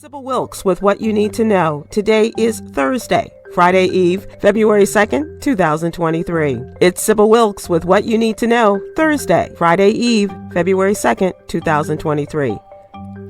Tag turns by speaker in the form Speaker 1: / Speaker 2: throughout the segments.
Speaker 1: Sybil Wilkes with what you need to know. Today is Thursday, Friday Eve, February 2nd, 2023. It's Sybil Wilkes with what you need to know. Thursday, Friday Eve, February 2nd, 2023.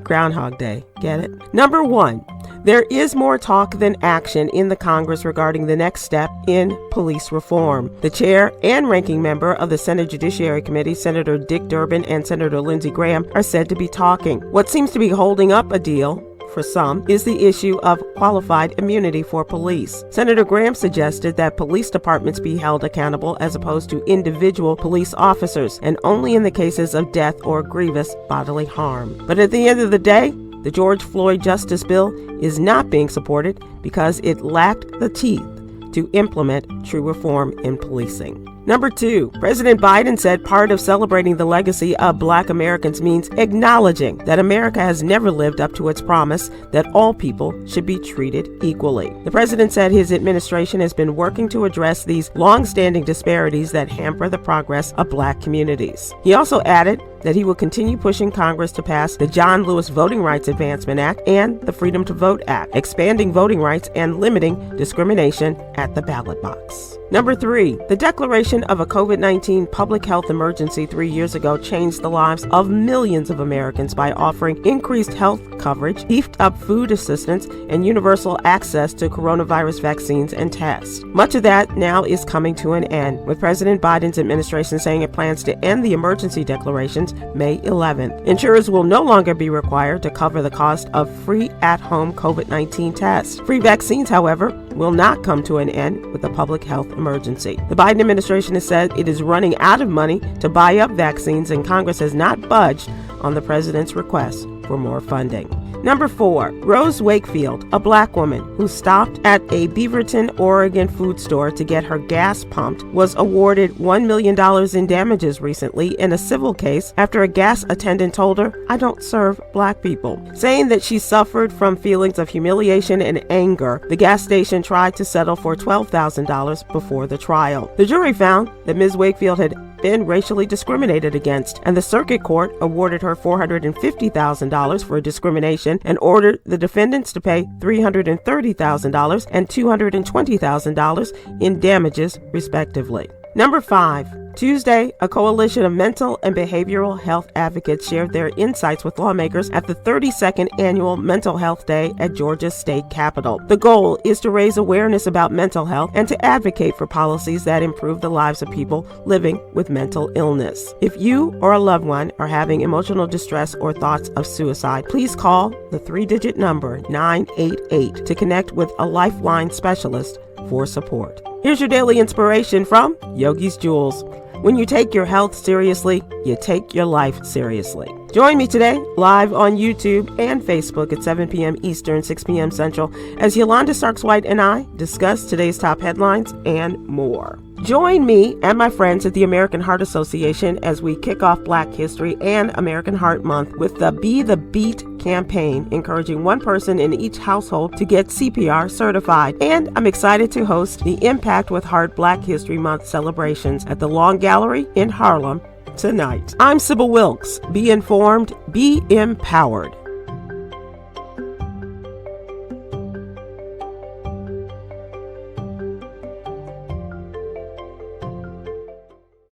Speaker 1: Groundhog Day. Get it? Number one, there is more talk than action in the Congress regarding the next step in police reform. The chair and ranking member of the Senate Judiciary Committee, Senator Dick Durbin and Senator Lindsey Graham, are said to be talking. What seems to be holding up a deal for some is the issue of qualified immunity for police. Senator Graham suggested that police departments be held accountable as opposed to individual police officers, and only in the cases of death or grievous bodily harm. But at the end of the day, the George Floyd Justice Bill is not being supported because it lacked the teeth to implement true reform in policing. Number two, President Biden said part of celebrating the legacy of Black Americans means acknowledging that America has never lived up to its promise that all people should be treated equally. The president said his administration has been working to address these long-standing disparities that hamper the progress of Black communities. He also added that he will continue pushing Congress to pass the John Lewis Voting Rights Advancement Act and the Freedom to Vote Act, expanding voting rights and limiting discrimination at the ballot box. Number three, the declaration of a COVID-19 public health emergency 3 years ago changed the lives of millions of Americans by offering increased health coverage, beefed up food assistance, and universal access to coronavirus vaccines and tests. Much of that now is coming to an end, with President Biden's administration saying it plans to end the emergency declarations May 11th. Insurers will no longer be required to cover the cost of free at-home COVID-19 tests. Free vaccines, however, will not come to an end with the public health emergency. The Biden administration has said it is running out of money to buy up vaccines, and Congress has not budged on the president's request for more funding. Number four, Rose Wakefield, a Black woman who stopped at a Beaverton, Oregon food store to get her gas pumped, was awarded $1 million in damages recently in a civil case after a gas attendant told her, "I don't serve Black people." Saying that she suffered from feelings of humiliation and anger, the gas station tried to settle for $12,000 before the trial. The jury found that Ms. Wakefield had been racially discriminated against, and the circuit court awarded her $450,000 for discrimination and ordered the defendants to pay $330,000 and $220,000 in damages, respectively. Number five, Tuesday, a coalition of mental and behavioral health advocates shared their insights with lawmakers at the 32nd Annual Mental Health Day at Georgia's state capitol. The goal is to raise awareness about mental health and to advocate for policies that improve the lives of people living with mental illness. If you or a loved one are having emotional distress or thoughts of suicide, please call the 3-digit number 988 to connect with a Lifeline specialist for support. Here's your daily inspiration from Yogi's Jewels. When you take your health seriously, you take your life seriously. Join me today live on YouTube and Facebook at 7 p.m. Eastern, 6 p.m. Central, as Yolanda Starks-White and I discuss today's top headlines and more. Join me and my friends at the American Heart Association as we kick off Black History and American Heart Month with the Be the Beat campaign, encouraging one person in each household to get CPR certified. And I'm excited to host the Impact with Heart Black History Month celebrations at the Long Gallery in Harlem tonight. I'm Sybil Wilkes. Be informed, be empowered.